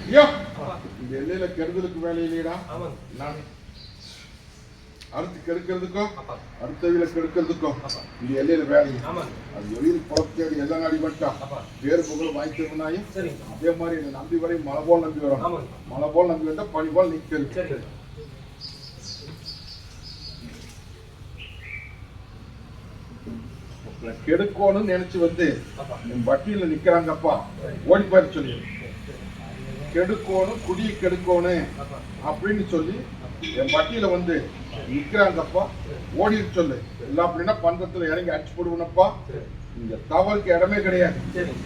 ஐயோ இந்த எல்லையில கெடுதலுக்கு வேலை இல்லையடா. நான் அடுத்து கெடுக்கிறதுக்கும் அடுத்தவில கெடுக்கிறதுக்கும் இந்த எல்லையில வேலை. அது எளியில் குளத்தேடி எல்லாம் அடிபட்டான் பேரு புகழ் வாய்க்கிறவனாயும் அதே மாதிரி என்னை நம்பி வரை மழை போல் நம்பி வரும். மழை போல் நம்பி வந்தா பனி போல் நிற்கிறது. கெடுக்கணும்னு நினைச்சு வந்து என் வட்டியில நிக்கிறாங்கப்பா ஓடி பாரு சொல்லி கெடுக்கணும் குடியை கெடுக்கணும் அப்படின்னு சொல்லி என் வட்டியில வந்து நிக்கிறாங்கப்பா ஓடி சொல்லு இல்ல அப்படின்னா பந்தத்துல இறங்கி அடிச்சு போடுவனப்பா. இங்க தவறுக்கு இடமே கிடையாது.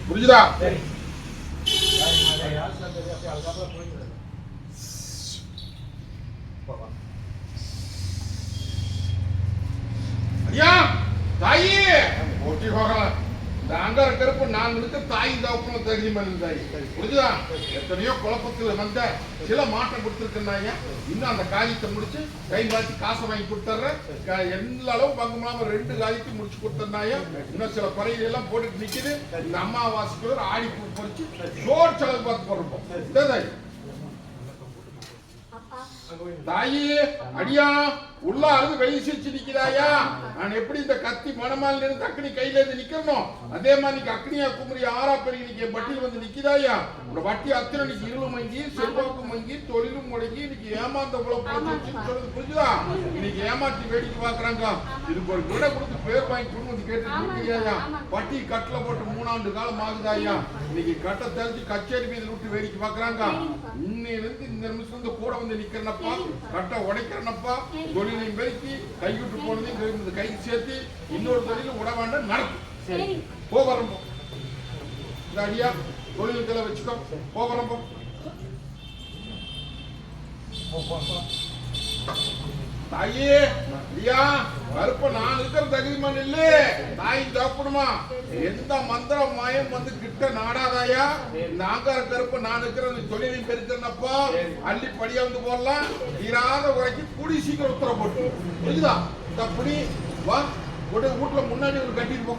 புரிஞ்சுதா? ஐயா தாயே ஓட்டி போகலாம். இந்த அங்கார கருப்பு நான் இருக்க தாய் தவப்பனும் தெரியுமா தாய். புரிஞ்சுதா? எத்தனையோ குழப்பத்தில் வந்த சில மாற்றம் கொடுத்துருக்கேன். இன்னும் அந்த காரியத்தை முடிச்சு கை மாற்றி காசை வாங்கி கொடுத்துட்றேன். எல்லா அளவு பங்குமாம 2 காரியத்தையும் முடிச்சு கொடுத்தேன்னாயா. இன்னும் சில குறைகள் எல்லாம் போட்டுட்டு நிக்குது. இந்த அம்மாவாசைக்கு ஒரு ஆடி பூ பறிச்சு சோறு செலவு பார்த்து போடுறோம். தாயே அடியா உள்ள அழுது வெளியே சிரிச்சு நிக்கிறாயா. நான் எப்படி இந்த கத்தி மணமால இருந்து அக்னி கையில இருந்து நிக்கணும் அதே மாதிரி நீ அக்னியா குமரி ஆறா பெருகி நிக்க வட்டியில் வந்து நிக்கிறாயா. உங்க வட்டி அத்தனை இன்னைக்கு இருளும் மங்கி செல்வாக்கும் மங்கி தொழிலும் முடங்கி இன்னைக்கு ஏமாந்த உழப்பு சொல்றது புரிஞ்சுதா. இன்னைக்கு ஏமாற்றி வேடிக்கை பாக்குறாங்க. இதுக்கு ஒரு விட கொடுத்து பேர் வாங்கி கொண்டு வந்து கேட்டு நிக்கிறியா. வட்டி கட்டில போட்டு 3 ஆண்டு காலம் ஆகுதாயா. இன்னைக்கு கட்ட தெரிஞ்சு கச்சேரி மீது விட்டு வேடிக்கை பாக்குறாங்க. இன்னையிலிருந்து இந்த நிமிஷம் இருந்து கூட வந்து நிக்கிறனப்பா கட்ட உடைக்கிறனப்பா. தொழிலையும் பெருக்கி கைவிட்டு போனதையும் கை சேர்த்து இன்னொரு தொழிலும் விட வேண்டாம் நடக்கும். போகிறோம் இந்த அடியா தொழில்களை வச்சுக்கோ. போகிறோம் தாயே ஐயா கருப்ப நான் இருக்கிற தகுதிமான் இல்ல தாய் தப்புடுமா. எந்த மந்திரம் மாயம் வந்து கிட்ட நாடாதாயா. இந்த ஆங்கார கருப்ப நான் இருக்கிற தொழிலையும் பெருக்கிறப்போ அள்ளி படியா வந்து போடலாம். தீராத உரைக்கு கூடி சீக்கிரம் உத்தரவு போட்டு புரியுதா. தப்படி வா வீட்டுல முன்னாடி ஒரு கட்டிட்டு போ.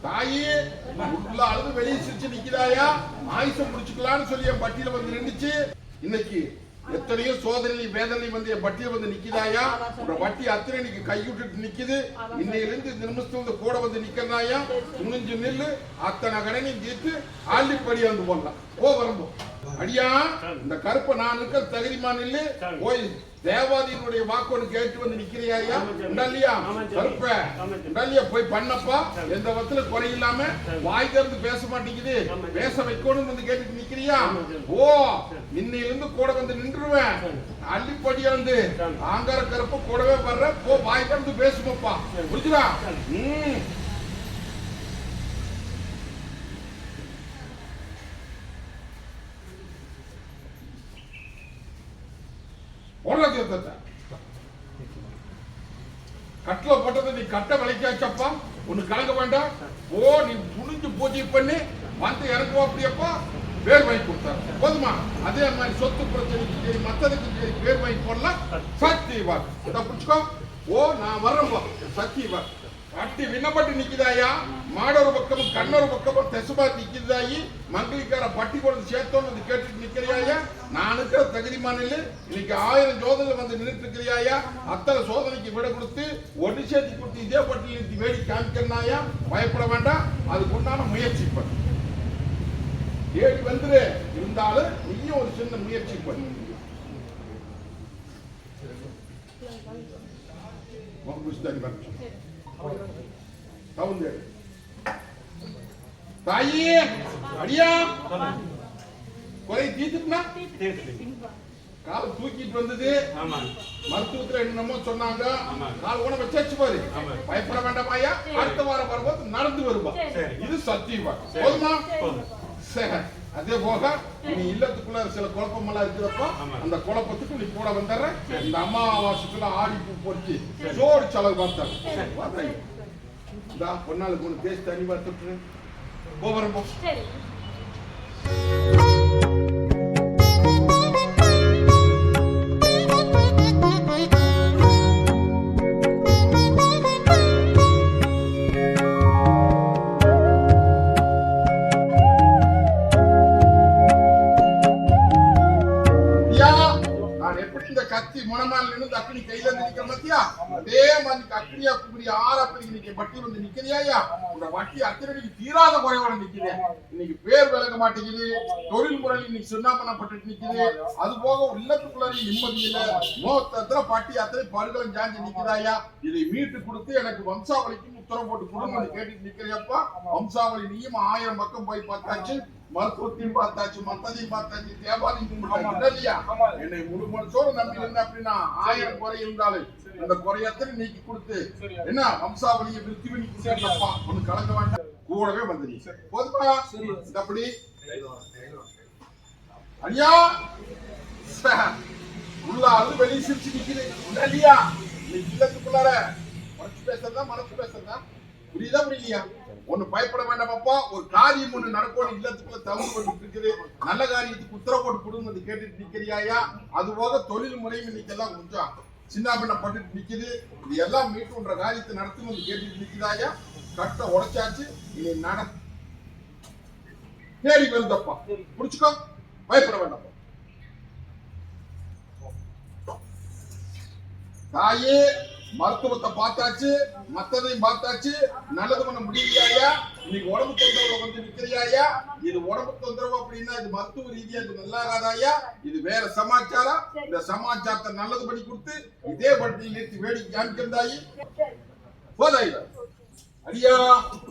தாயே உள்ள அழுது வெளியே சிரிச்சு நிக்கிறாயா. ஆயுசம் முடிச்சுக்கலான்னு சொல்லி என் பட்டியல வந்து நின்றுச்சு. இன்னைக்கு எத்தனையோ சோதனையும் வேதனையும் வந்து என் பட்டியல் வந்து நிக்குதாயா. உங்க வட்டி அத்தனை இன்னைக்கு கைவிட்டு நிக்குது. இன்னையிலிருந்து இந்த நிமிஷத்துல கூட வந்து நிக்கிறதாயா. துணிஞ்சு நில்லு அத்தனை கடனையும் தீர்த்து ஆள்ளிப்படி வந்து போடலாம். வரம்போ அடியா இந்த கருப்பை நான் இருக்க தகுதிமான் இல்ல போய் தேவாதியினுடைய வாக்கு கேட்டு வந்து நிக்கிறியா. இல்லையா கருப்ப இல்லையா போய் பண்ணப்பா. எந்த வத்துல குறை இல்லாம வாய் திறந்து பேச மாட்டேங்குது. பேச வைக்கணும்னு வந்து கேட்டுட்டு நிக்கிறியா. ஓ இன்னையிலிருந்து கூட வந்து நின்றுவேன். அள்ளிப்படியா வந்து ஆங்கார கருப்ப கூடவே வர்ற போ வாய் திறந்து பேசுமப்பா. புரிஞ்சுதா? கட்டில போட்டதை நீ கட்ட விளைக்காச்சப்பா. ஒண்ணு கலங்க வேண்டாம். ஓ நீ துணிஞ்சு பூஜை பண்ணி வந்து இறங்குவா. அப்படியப்பா பேர் வாங்கி கொடுத்தாரு போதுமா. அதே மாதிரி சொத்து பிரச்சனைக்கு சரி மத்ததுக்கு சரி பேர் வாங்கி போடலாம். சக்தி வா புடிச்சுக்கோ. ஓ நான் வர்றப்பா சக்தி வா. கட்டி விண்ணப்பட்டு நிக்குதாயா. மாடொரு பக்கமும் கண்ணொரு பக்கமும் தெசுபாத் நிக்குதாயி. மங்களிக்கார பட்டி கொண்டு சேர்த்தோன்னு வந்து கேட்டுட்டு நிக்கிறியாயா. நான் இருக்கிற தகுதிமான இன்னைக்கு 1000 ஜோதனை வந்து நின்றுட்டு இருக்கிறியாயா. அத்தனை சோதனைக்கு விட கொடுத்து ஒன்று சேர்த்து கொடுத்து இதே பட்டி நிறுத்தி வேடி காமிக்கிறனாயா. பயப்பட வேண்டாம். அதுக்கு உண்டான முயற்சி பண்ணு. ஏறி வந்துரு. இருந்தாலும் நீயும் ஒரு சின்ன முயற்சி பண்ணு. தாயே அடியா குறை தீர்த்துட்டுனா கால் தூக்கிட்டு வந்தது. மருத்துவத்துல என்னமோ சொன்னாங்க. கால் கூட வச்சாச்சு பாரு. பயப்பட வேண்டாமாயா. அடுத்த வாரம் வரும்போது நடந்து வருவா. இது சத்தியமா போதுமா. அதே போக நீ இல்லத்துக்குள்ள சில குழப்பம் எல்லாம் இருக்கிறப்ப அந்த குழப்பத்துக்கு நீ கூட வந்துடுற. இந்த அமாவாசைக்குள்ள ஆடி பூ பொறிச்சு சோறு செலவு பார்த்தாங்க. ஒரு நாளுக்கு ஒண்ணு பேசி தனி பார்த்துட்டு போறப்போ அதே மாதிரி அக்கிரியா குமரி ஆறாப்படி இன்னைக்கு பட்டி வந்து நிக்கிறியா உங்க வட்டி அத்தனைக்கு தீராத குறையோட நிக்குது. இன்னைக்கு பேர் விளங்க மாட்டேங்குது, தொழில் முறையில் இன்னைக்கு சுண்ணாம்பனப்பட்டு நிக்குது. அது போக இல்லத்துக்குள்ள நிம்மதி இல்ல, மோத்தத்துல பட்டி அத்தனை படுகளும் சாஞ்சி நிக்குதாயா. இதை மீட்டு கொடுத்து எனக்கு வம்சாவளிக்கு உத்தரவு போட்டு கொடுங்க கேட்டு நிக்கிறியப்பா. வம்சாவளி நீயும் 1000 பக்கம் போய் பார்த்தாச்சு, மருத்துவத்தையும் பார்த்தாச்சு, மத்ததையும் பார்த்தாச்சு, தேவாலயம் இல்லையா. என்னை முழு மனசோட நம்பி இருந்த அப்படின்னா 1000 குறை இருந்தாலும் அந்த குறையத்தை நீக்கி கொடுத்து என்ன வம்சாவளியை விருத்தி பண்ணிப்பா. ஒண்ணு கலங்க வேண்டாம், கூடவே வந்துடுங்க போதுமா. அப்படி ஐயா உள்ளாது வெளியே சிரிச்சு நிக்குது இல்லையா. இன்னைக்கு இல்லத்துக்குள்ளார மனசு பேசுறதா புரியுதா புரியலையா. ஒண்ணு பயப்பட வேண்டாமப்பா. ஒரு காரியம் ஒண்ணு நடக்கும் இல்லத்துக்குள்ள தவறு பண்ணிட்டு இருக்குது. நல்ல காரியத்துக்கு உத்தரவு போட்டு கொடுங்க கேட்டுட்டு நிக்கிறியாயா. அது போக தொழில் முறையும் இன்னைக்கு எல்லாம் கொஞ்சம் சின்ன பின்ன பட்டுட்டு நிக்குது. இது எல்லாம் மீட்டுன்ற காரியத்தை நடத்தும் கேட்டுட்டு நிக்குதாயா. கட்ட உடைச்சாச்சு, இனி நட தேடி வருதப்பா. புடிச்சுக்கோ, பயப்பட வேண்டாம். தாயே மருத்துவத்தை பார்த்தாச்சு, மத்ததையும் பார்த்தாச்சு, நல்லது பண்ண முடியலையா. இன்னைக்கு உடம்பு தொந்தரவுல வந்து நிக்கிறியாயா. இது உடம்பு தொந்தரவு அப்படின்னா இது மருத்துவ ரீதியா இது நல்லாகாதாயா. இது வேற சமாச்சாரம். இந்த சமாச்சாரத்தை நல்லது பண்ணி கொடுத்து இதே பட்டியல் நிறுத்தி வேடிக்கை காமிக்கிறதாயி போதாயில. அடியா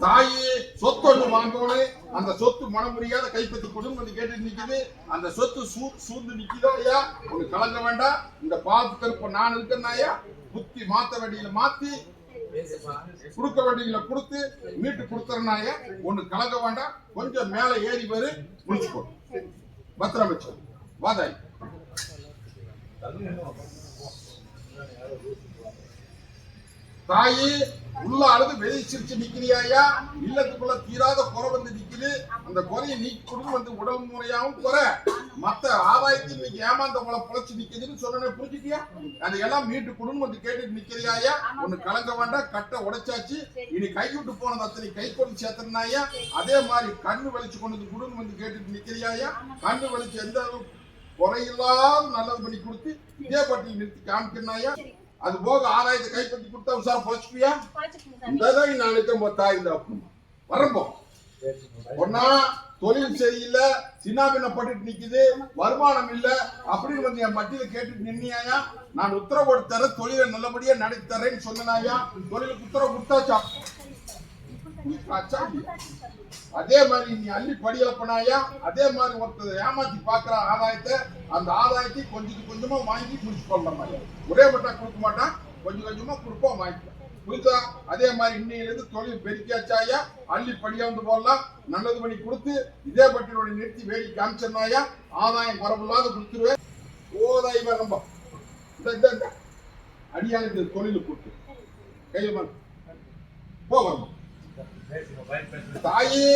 தாயே சொத்து ஒண்ணு வாங்கணும், அந்த சொத்து மன முடியாத கைப்பற்றி கொடுன்னு வந்து கேட்டு நிக்குது. அந்த சொத்து சூழ்ந்து நிக்குதோ ஐயா. ஒண்ணு கலங்க வேண்டாம். இந்த பாத்து கருப்ப நான் இருக்கேன்னாயா. புத்தி மாத்த வேண்டியல மாத்தி, கொடுக்க வேண்டியல கொடுத்து மீட்டு கொடுத்துறனாய. ஒண்ணு கலங்க வேண்டாம். கொஞ்சம் மேல ஏறி வரு, முடிச்சுக்கோ. பத்திரம் வச்சு வாதாய். தாயி உள்ள அழுது வெளியே சிரிச்சு நிக்கிறியாயா. இல்லத்துக்குள்ள தீராத குறை வந்து நிக்குது. அந்த குறையை நீக்கி கொடுத்து வந்து உடல் முறையாவும் குறை, மத்த ஆதாயத்தை இன்னைக்கு ஏமாந்த உங்களை புழைச்சு நிக்குதுன்னு சொன்ன புரிஞ்சுக்கியா. அதையெல்லாம் மீட்டு கொடுன்னு வந்து கேட்டுட்டு நிக்கிறியாயா. ஒண்ணு கலங்க வேண்டாம். கட்ட உடைச்சாச்சு, இனி கை விட்டு போனது அத்தனை கை கொண்டு சேர்த்தனாயா. அதே மாதிரி கண்ணு வெளிச்சு கொண்டு கொடுன்னு வந்து கேட்டுட்டு நிக்கிறியாயா. கண்ணு வெளிச்சு எந்த அளவுக்கு குறையில்லாத நல்லது பண்ணி கொடுத்து இதே பட்டியல் நிறுத்தி காமிக்கிறாயா. அது போக ஆதாயத்தை கைப்பற்றி கொடுத்தா உசார பொழைச்சுப்பியா. இந்ததான் நாளைக்கு தாய் இந்த வரம்போ ஒன்னா தொழில் சரியில்லை, சின்ன பின்ன பட்டுட்டு நிக்குது, வருமானம் இல்ல அப்படின்னு வந்து என் மட்டியில கேட்டுட்டு நின்னியாயா. நான் உத்தரவு போட்டு தரேன், தொழிலை நல்லபடியா நடத்தி தரேன்னு சொன்னாயா. தொழிலுக்கு உத்தரவு கொடுத்தாச்சா. அதே மாதிரி நீ அள்ளி படியலப்பனாயா. அதே மாதிரி ஒருத்தர் ஏமாத்தி பாக்குற ஆதாயத்தை, அந்த ஆதாயத்தை கொஞ்சம் கொஞ்சமா வாங்கி முடிச்சு கொள்ளலாம். ஒரே மட்டா கொடுக்க மாட்டான், கொஞ்சம் கொஞ்சமா கொடுப்போம் வாங்கிக்கலாம். புரியுதா. அதே மாதிரி இன்னையிலிருந்து தொழில் பெருக்கியாச்சாயா. அள்ளி படியாந்து போடலாம். நல்லது பண்ணி கொடுத்து இதே பட்டியலோட நிறுத்தி வேடி காமிச்சனாயா. ஆதாயம் வரவில்லாத கொடுத்துருவேன். ஓதாய் வரம்பா இந்த அடியானுக்கு தொழில் கொடுத்து கையில் போகணும். தாயே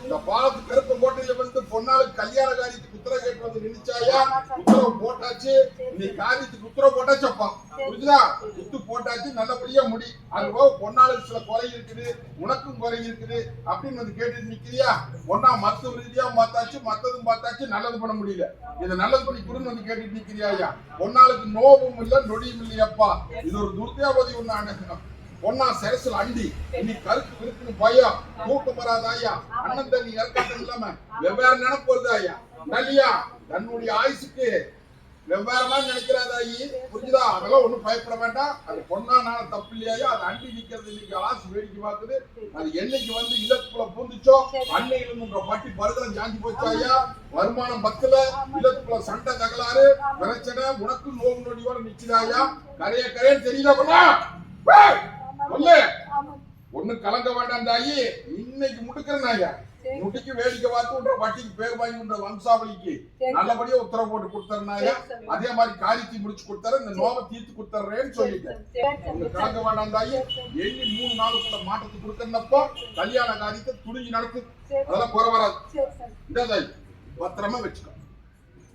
இந்த பாலத்து கருப்பு கோட்டையில வந்து பொன்னாளுக்கு கல்யாண காரியத்துக்கு உத்தரவு கேட்டு வந்து நினைச்சாயா. உத்தரவு போட்டாச்சு, நீ காரியத்துக்கு உத்தரவு போட்டாச்சப்பா. புரியுதா. குத்து போட்டாச்சு, நல்லபடியா முடி. அது பொன்னாளுக்கு சில குறை இருக்குது, உனக்கும் குறை இருக்குது அப்படின்னு வந்து கேட்டு நிக்கிறியா. ஒன்னா மருத்துவ ரீதியா பார்த்தாச்சு, மத்ததும் பார்த்தாச்சு, நல்லது பண்ண முடியல. இதை நல்லது பண்ணி குடுன்னு வந்து கேட்டுட்டு நிக்கிறியா. பொன்னாளுக்கு நோவும் இல்ல நொடியும் இல்லையப்பா. இது ஒரு துர்த்தியாவதி ஒண்ணு. ஒன்னா சரசுல அண்டி இன்னைக்கு கருக்கு இருக்குன்னு பயம் தூக்கம் வராது ஐயா. அண்ணன் தண்ணி இறக்காட்டம் இல்லாம வெவ்வேறு நினைப்பு வருது ஐயா. நல்லியா தன்னுடைய ஆயுசுக்கு வெவ்வேறு மாதிரி நினைக்கிறாதாயி. புரிஞ்சுதா. அதெல்லாம் ஒண்ணும் பயப்பட வேண்டாம். அது பொண்ணா நாள தப்பு இல்லையா. அது அண்டி நிக்கிறது இன்னைக்கு ஆசு வேடிக்கை பார்க்குது. அது என்னைக்கு வந்து இல்லத்துக்குள்ள பூந்துச்சோ அன்னையிலிருந்து பட்டி பருதலம் ஜாஞ்சி போச்சாயா. வருமானம் பத்துல, இல்லத்துக்குள்ள சண்டை தகலாறு பிரச்சனை, உனக்கு நோவு நொடியோட நிக்கிறாயா. கரையன்னு தெரியுதா பண்ணா ஒண்ணு கலங்க வேண்டாம் தாயி. இன்னைக்கு முடுக்கிறனாயா. முட்டிக்கு வேடிக்கை பார்த்து வட்டிக்கு பேர் வாங்கி வம்சாவளிக்கு நல்லபடியா உத்தரவு போட்டு கொடுத்தறனாயா. அதே மாதிரி காரியத்தை முடிச்சு கொடுத்தாரு. இந்த நோவை தீர்த்து கொடுத்துறேன்னு சொல்லிட்டேன். ஒண்ணு கலங்க வேண்டாம் தாயி. எண்ணி 3 நாளுக்குள்ள மாற்றத்தை கொடுக்கறப்போ கல்யாண காரியத்தை துணிஞ்சு நடக்கு. அதெல்லாம் குறை வராது. இந்த தாயி பத்திரமா வச்சுக்கோ.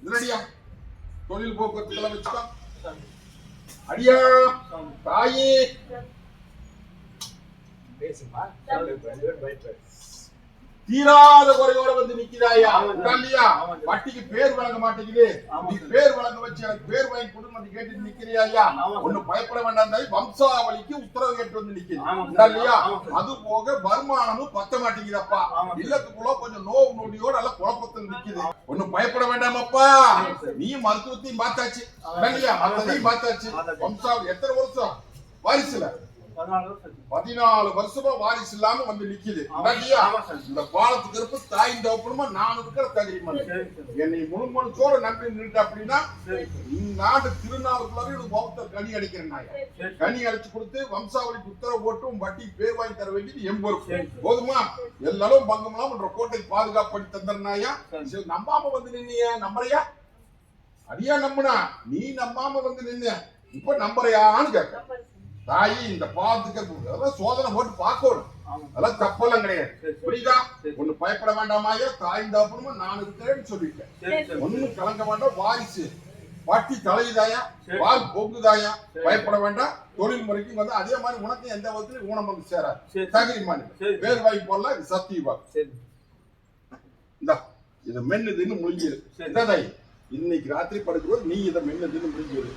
இதுலடியா தொழில் போக்குவரத்துக்கெல்லாம் வச்சுக்கோ. அடியா தாயே தீராத குறையோட வந்து நிக்கிறாயா இல்லையா? வட்டிக்கு பேர் வழங்க மாட்டேங்குது, நீ பேர் வழங்க வச்சு எனக்கு பேர் வாங்கி கொடுன்னு வந்து கேட்டு நிக்கிறியா? ஒண்ணு பயப்பட வேண்டாம், வம்சாவளிக்கு உத்தரவு கேட்டு வந்து நிக்குது இல்லையா? அது போக வருமானமும் பத்த மாட்டேங்குதப்பா, இல்லத்துக்குள்ள கொஞ்சம் நோவு நொடியோட எல்லாம் குழப்பத்தில் நிக்குது. ஒண்ணு பயப்பட வேண்டாமப்பா, நீ மருத்துவத்தையும் பார்த்தாச்சு இல்லையா? மத்ததையும் பார்த்தாச்சு. வம்சாவளி எத்தனை வருஷம் வாரிசுல 14 வருஷமா வாரிசு இல்லாம வந்து நிக்குது இல்லையா? இந்த பாலத்துக்கு இருப்ப தாயின் தகப்பனுமா நான் இருக்கிற தகுதிமா என்னை முழுமனு சோழ நன்றி நின்று அப்படின்னா நாடு திருநாளுக்குள்ளார பௌத்தர் கனி அடிக்கிறேன் நாயா. கனி அடிச்சு கொடுத்து வம்சாவளிக்கு உத்தரவு போட்டு வட்டி பேர் வாங்கி தர வேண்டியது எம்பொறுப்பு. போதுமா? எல்லாரும் பங்கமெல்லாம் என்ற கோட்டை பாதுகாப்பு பண்ணி தந்தனாயா. நம்பாம வந்து நின்னிய நம்புறையா? அடியா நம்புனா நீ நம்பாம வந்து நின்ன இப்ப நம்புறையான்னு கேட்க. தாயி இந்த பாத்துக்க சோதனை போட்டு பார்க்கணும், அதெல்லாம் தப்பெல்லாம் கிடையாது. புரியுதா? ஒண்ணு பயப்பட வேண்டாமாயா, தாயின் தகப்பனுமா நான் இருக்கிறேன்னு சொல்லிட்டேன். ஒண்ணும் கலங்க வேண்டாம். வாரிசு வட்டி தலையுதாயா, வால் பொங்குதாயா, பயப்பட வேண்டாம். தொழில் முறைக்கும் வந்து அதே மாதிரி உனக்கு எந்த விதத்துலயும் ஊனம் வந்து சேராது. தகுதி மாதிரி பேர் வாங்கி போடலாம். இது சத்தியவா இந்த இதை மென்னுதுன்னு முடிஞ்சிரு. தாய் இன்னைக்கு ராத்திரி படுக்கும்போது நீ இதை மென்னுதுன்னு முடிஞ்சிரு.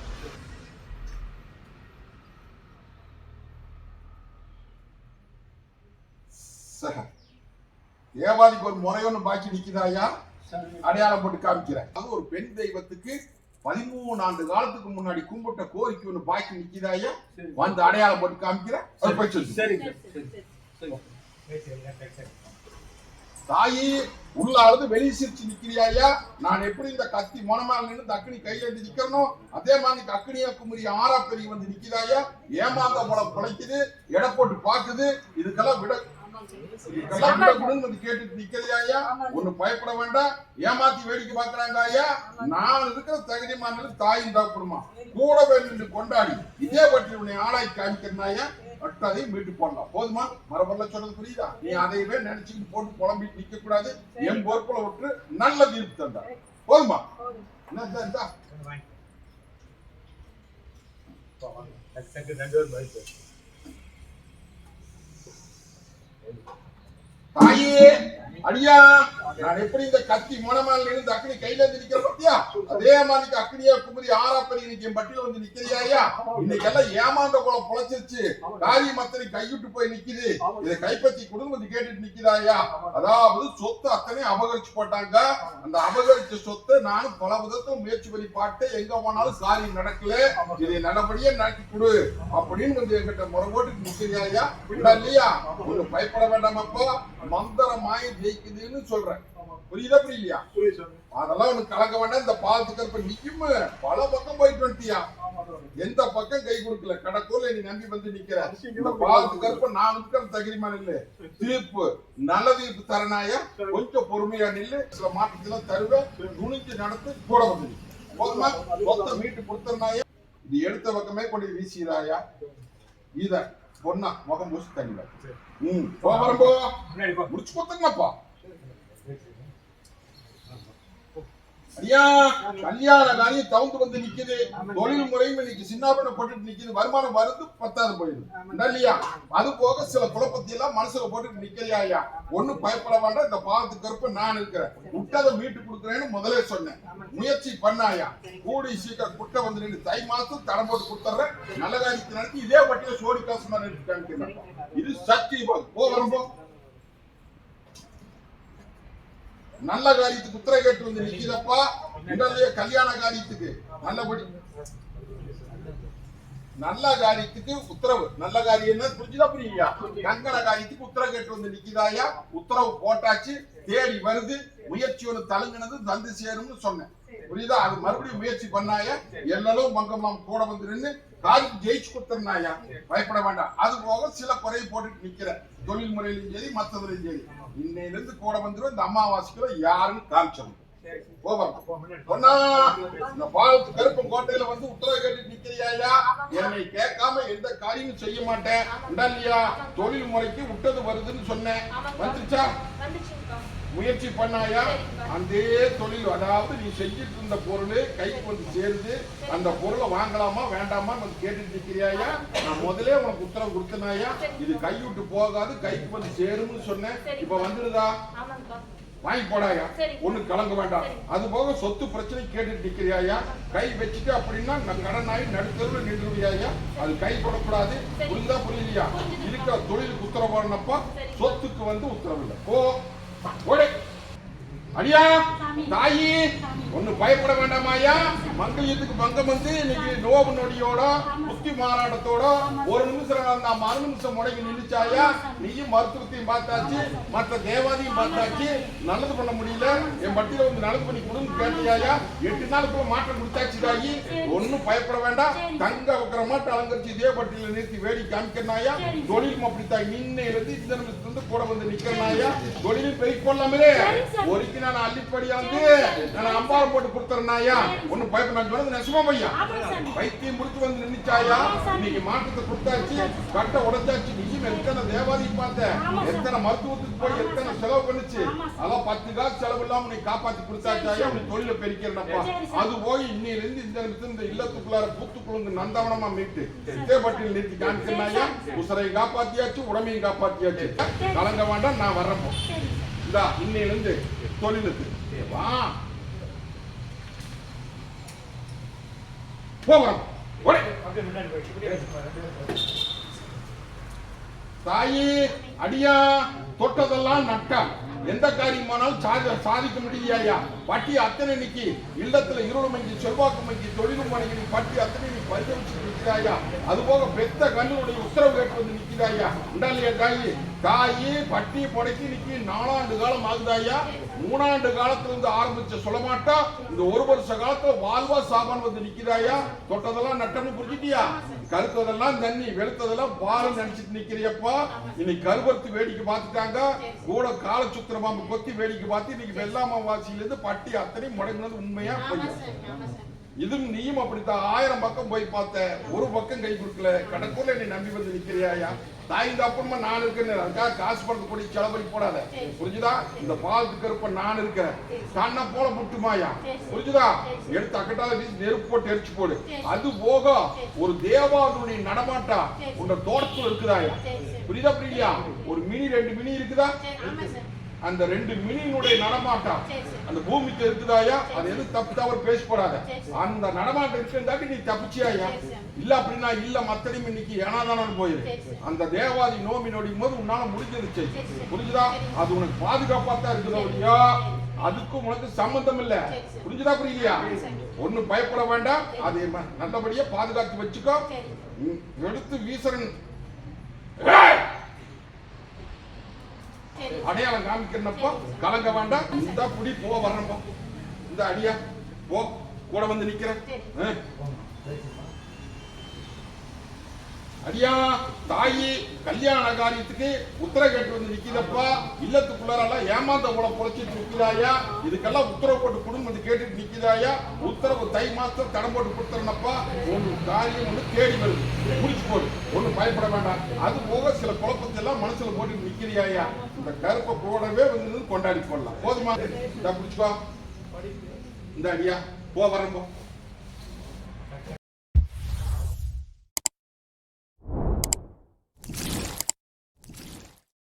தேவாதிக்கு ஒரு முறையொன்னு பாக்கி நிக்குதாயா, அடையாளம் போட்டு காமிக்கிறேன். அது ஒரு பெண் தெய்வத்துக்கு 13 ஆண்டு காலத்துக்கு முன்னாடி கும்பிட்ட கோரிக்கை ஒண்ணு பாக்கி நிக்குதாயா, வந்து அடையாளம் போட்டு காமிக்கிறேன். தாயி உள்ள அழுது வெளியே சிரிச்சு நிக்கிறியா? நான் எப்படி இந்த கத்தி மொனமால நின்று தக்கனி கையில இருந்து நிக்கிறனோ அதே மாதிரி அக்கனியா குமரி ஆறா பெரிய வந்து நிக்குதாயா. ஏமாந்த போல குலைக்குது, எடை போட்டு பாக்குது. இதுக்கெல்லாம் விட கேட்டுட்டு நிக்கிறியா? ஒண்ணு பயப்பட வேண்டாம். ஏமாத்தி வேடிக்கை பாக்குறாங்க ஐயா. நான் இருக்கிற தகுதி மாநில தாயின் தகப்படுமா கூட வேண்டு கொண்டாடி இதே பற்றி உன்னை ஆளாக்கி காமிக்கிறனாயா. அதையும் மீட்டு போடலாம். போதுமா? மரபல்ல சொன்னது புரியுதா? நீ அதையவே நினைச்சுட்டு போட்டு புலம்பிட்டு நிக்க கூடாது. என் பொறுப்புல விட்டு நல்ல தீர்ப்பு தந்தா போதுமா? தாயே அடியா, நான் எப்படி இந்த கத்தி மோனமால இருந்து அக்னி கையில இருந்து நிக்கிற பத்தியா, அதே மாதிரி அக்னியா குமரி ஆறா பெரிய இன்னைக்கு என் பட்டியல வந்து நிக்கிறியா? இன்னைக்கு எல்லாம் ஏமாந்த குளம் புழைச்சிருச்சு, காரி மத்தனை கைவிட்டு போய் நிக்குது. இதை கைப்பற்றி கொடுன்னு வந்து கேட்டுட்டு நிக்கிறாயா? அதாவது சொத்து அத்தனை அபகரிச்சு போட்டாங்க. அந்த அபகரிச்ச சொத்தை நானும் பல விதத்தை முயற்சி பண்ணி பாட்டு எங்க போனாலும் காரியம் நடக்கல. இதை நல்லபடியா நடத்தி கொடு அப்படின்னு வந்து என்கிட்ட முறை போட்டு நிக்கிறியா இல்லையா? ஒண்ணு பயப்பட வேண்டாமப்பா, மந்திரமாய் ஜெயிக்குதுன்னு சொல்றேன். புரியுதா புரியலையா? அதெல்லாம் உனக்கு கலக்க வேண்டாம். இந்த பாலத்துக்கு இப்ப நிக்கும் பல பக்கம் போயிட்டு வந்துட்டியா, எந்த பக்கம் கை கொடுக்கல. கடற்கூர்ல நீ நம்பி வந்து நிக்கிற. இந்த பாலத்துக்கு இருப்ப நான் இருக்கிற தகிரிமான இல்ல தீர்ப்பு நல்ல தீர்ப்பு தரனாயா. கொஞ்சம் பொறுமையா நில்லு, சில மாற்றத்தெல்லாம் தருவேன். துணிஞ்சு நடத்து கூட வந்து போதுமா? மொத்த மீட்டு கொடுத்தனாயா. இது எடுத்த பக்கமே கொண்டு வீசுகிறாயா. இத பொண்ணா முகம் பூசி தண்ணி முடிச்சு கொடுத்தங்கப்பா. ஐயா கல்யாண காரியம் தவுந்து வந்து நிக்குது. தொழில் முறையும் இன்னைக்கு சின்னாபட்டு நிக்குது. வருமானம் வருது, பத்தாவது போயிடுது இல்லையா? அது போக சில குழப்பத்தி எல்லாம் மனசுல போட்டு நிக்கிறியா? ஒண்ணு பயப்பட வேண்டாம். இந்த பாலத்துக்கு கருப்ப நான் இருக்கிறேன். விட்டதை மீட்டு கொடுக்குறேன்னு முதலே சொன்னேன். முயற்சி பண்ணாயா, கூடி சீக்கிரம் குட்டை வந்து நின்று தை மாசம் தடம் போட்டு கொடுத்துறேன். நல்ல காரியத்தை நடத்தி இதே பட்டியல சோடி காசு மாதிரி இது சக்தி போகிறோம். நல்ல காரியத்துக்கு உத்தரவு கேட்டு வந்து நிக்கிறப்பா. கல்யாண காரியத்துக்கு நல்லபடி நல்ல காரியத்துக்கு உத்தரவு, நல்ல காரியம் புரிஞ்சுதா புரியா? கங்கண காரியத்துக்கு உத்தரவு கேட்டு வந்து நிக்குதாயா. உத்தரவு போட்டாச்சு, தேடி வருது. முயற்சி ஒன்று தழுங்கினது தந்து சேரும்னு சொன்னேன். புரியுதா? அது மறுபடியும் முயற்சி பண்ணாயா. எல்லாரும் மங்கம்லாம் கூட வந்து நின்று காரியம் ஜெயிச்சு கொடுத்துருந்தாயா. பயப்பட வேண்டாம். அது போக சில குறையை போட்டுட்டு நிக்கிற. தொழில் முறையிலும் சரி மற்றதுலையும் சரி இன்னையில இருந்து கூட வந்துடும். இந்த அமாவாசைக்குள்ள யாருன்னு காமிச்சிடணும். இந்த பாலத்து கருப்பம் கோட்டையில வந்து உத்தரவு கேட்டு நிக்கிறியா? என்னை கேட்காம எந்த காரியமும் செய்ய மாட்டேன் இல்லையா? தொழில் முறைக்கு விட்டது வருதுன்னு சொன்னேன். வந்துச்சா? முயற்சி பண்ணாயா? அந்த தொழில், அதாவது நீ செஞ்சிட்டு இருந்த பொருள் கைக்கு வந்து சேருது, அந்த பொருளை வாங்கலாமா வேண்டாமா வந்து கேட்டுட்டு இருக்கிறியாயா? நான் முதலே உனக்கு உத்தரவு கொடுத்தனாயா, இது கைவிட்டு போகாது, கைக்கு வந்து சேரும்னு சொன்னேன். இப்ப வந்துடுதா? வாங்கி போடாயா, ஒண்ணு கலங்க வேண்டாம். அது போக சொத்து பிரச்சனை கேட்டுட்டு நிக்கிறியாயா? கை வச்சுட்டு அப்படின்னா கடன் ஆகி நடுத்தருவில் நின்றுவியாயா? அது கை போடக்கூடாது. புரியுதா புரியலையா? இருக்கிற தொழிலுக்கு உத்தரவு போடணும்ப்பா, சொத்துக்கு வந்து உத்தரவு இல்லை. ஓடே அடியா தாயி, ஒண்ணு பயப்பட வேண்டாமாயா. மங்கல்யத்துக்கு பங்கம் வந்து இன்னைக்கு நோவு நொடியோட புத்தி மாறாட்டத்தோட ஒரு நிமிஷம் அந்த மறு நிமிஷம் முடங்கி நின்றுச்சாயா? நீயும் மருத்துவத்தையும் பார்த்தாச்சு, மற்ற தேவாதையும் பார்த்தாச்சு, நல்லது பண்ண முடியல. என் பட்டியல வந்து நல்லது பண்ணி கொடுன்னு கேட்டியாயா? 8 நாளுக்குள்ள மாற்றம் கொடுத்தாச்சு தாயி. ஒன்னும் பயப்பட வேண்டாம். தங்க வைக்கிற மாட்டு அலங்கரிச்சு இதே பட்டியல நிறுத்தி வேடி காமிக்கிறனாயா? தொழிலும் அப்படித்தான். நின்று இருந்து இந்த நிமிஷத்துல கூட வந்து நிக்கிறனாயா? தொழிலும் பெருக்கி கொள்ளாமலே ஒரிக்கு நான் அள்ளிப்படியா வந்து நான் அம்பாவை போட்டு கொடுத்துறேனாயா? ஒன்னும் பயப்பட சொன்னது நெசமா பையா. வைத்தியம் முடிச்சு வந்து நின்னுச்சாயா? இன்னைக்கு மாற்றத்தை கொடுத்தாச்சு, கட்ட உடைச்சாச்சு. நீயும் எத்தனை தேவாதி பார்த்த, எத்தனை மருத்துவத்துக்கு போய் எத்தனை செலவு பண்ணுச்சு, அதெல்லாம் 10 காசு செலவு இல்லாம நீ காப்பாத்தி கொடுத்தாச்சாயா? உன் தொழில பெருக்கிறப்பா. அது போய் இன்னையில இருந்து இந்த நிமிஷம் இந்த இல்லத்துக்குள்ளார பூத்துக்குழுந்து நந்தவனமா மீட்டு இதே பட்டியல் நிறுத்தி காமிக்கிறனாயா? உசரையும் காப்பாத்தியாச்சு, உடமையும் காப்பாத்தியாச்சு. கலங்க வேண்டாம், நான் வர்றப்போ இந்தா இன்னையில இருந்து தொழிலுக்கு வா போகிறோம். தாயி அடியா, தொட்டதெல்லாம் நட்டா. எந்த காரியமானாலும் சாதிக்க முடியாயா? பட்டி அத்தனை நிக்கி இல்லத்துல இருளுமைக்கு செல்வாக்குமைக்கு தொழிலும் மனைவி பட்டி அத்தனை நீ பரிசோதிச்சு நிற்கிறாயா? அது போக பெத்த கண்ணுடைய உத்தரவு கேட்டு வந்து நிற்கிறாயா? உண்டாலியா தாயி? தாயி பட்டி புடைக்கி நிக்கி 4 ஆண்டு காலம் ஆகுதாயா? 3 ஆண்டு காலத்துல இருந்து ஆரம்பிச்ச சொல்ல மாட்டா, இந்த 1 வருஷ காலத்துல வாழ்வா சாபான் வந்து நிக்கிறாயா? தொட்டதெல்லாம் நட்டம்னு புரிஞ்சிட்டியா? கருத்ததெல்லாம் தண்ணி, வெளுத்ததெல்லாம் பாரம் நினைச்சிட்டு நிக்கிறியப்பா. இன்னைக்கு கருவத்து வேடிக்கை பார்த்துட்டாங்க, கூட கால சுத்திரமாம்பு கொத்தி வேடிக்கை பார்த்து இன்னைக்கு வெள்ளாமா வாசியில இருந்து பட்டி அத்தனை முடங்கினது உண்மையா போய் இதுவும் நீயும் அப்படித்தான். 1000 பக்கம் போய் பார்த்த, ஒரு பக்கம் கை கொடுக்கல. கடற்கூர்ல நீ நம்பி வந்து நிக்கிறியாயா? தாய்ந்த அப்புறமா நான் இருக்கேன்னு அதுக்காக காசு பணத்தை கொடி செலவழி போடாத. புரிஞ்சுதா? இந்த பாலுக்கு கருப்ப நான் இருக்கிறேன். கண்ணை போல முட்டுமாயா? புரிஞ்சுதா? எடுத்து அக்கட்டால வீசி நெருப்பு போட்டு எரிச்சு போடு. அது போக ஒரு தேவாதுடைய நடமாட்டா உங்க தோட்டத்துல இருக்குதாயா? புரியுதா புரியலையா? ஒரு மினி 2 மினி இருக்குதா? அந்த 2 மினியினுடைய நடமாட்டம் அந்த பூமிக்கு இருக்குதாயா? அது எது தப்பு தவறு பேசப்படாத. அந்த நடமாட்டம் இருக்குதாட்டி நீ தப்பிச்சியாயா? இல்ல அப்படின்னா இல்ல மத்தனையும் இன்னைக்கு ஏனாதானு போயிரு. அந்த தேவாதி நோமி நொடியும் போது உன்னால முடிஞ்சிருச்சு. புரிஞ்சுதா? அது உனக்கு பாதுகாப்பா தான் இருக்குதோ இல்லையா? அதுக்கும் உனக்கு சம்பந்தம் இல்ல. புரிஞ்சுதா புரியலையா? ஒன்னும் பயப்பட வேண்டாம். அதை நல்லபடியா பாதுகாத்து வச்சுக்கோ. எடுத்து வீசரன் அடையாளம் காமிக்கிறப்போ கலங்க வேண்டாம். இந்த புடி போ வர்றப்போ இந்த அடியா போ கூட வந்து நிக்கிறேன். அடியா தாயி, கல்யாண காரியத்துக்கு உத்தரவு கேட்டு வந்து நிக்கிறப்பா. இல்லத்துக்குள்ளாரெல்லாம் ஏமாந்த போல பொழைச்சிட்டு நிக்கிறாயா? இதுக்கெல்லாம் உத்தரவு போட்டு குடும்பத்தை கேட்டுட்டு நிக்கிறாயா? உத்தரவு தை மாசம் தடம் போட்டு கொடுத்துறனப்பா. ஒன்று காரியம் ஒன்று தேடி வருது, முடிச்சு போடு. ஒன்னும் பயப்பட வேண்டாம். அது போக சில குழப்பத்தை எல்லாம் மனசுல போட்டு நிக்கிறியாயா? இந்த கருப்பை கூடவே வந்து கொண்டாடி போடலாம். போதுமா? பிடிச்சுக்கோ. இந்த அடியா போ வரம்போ.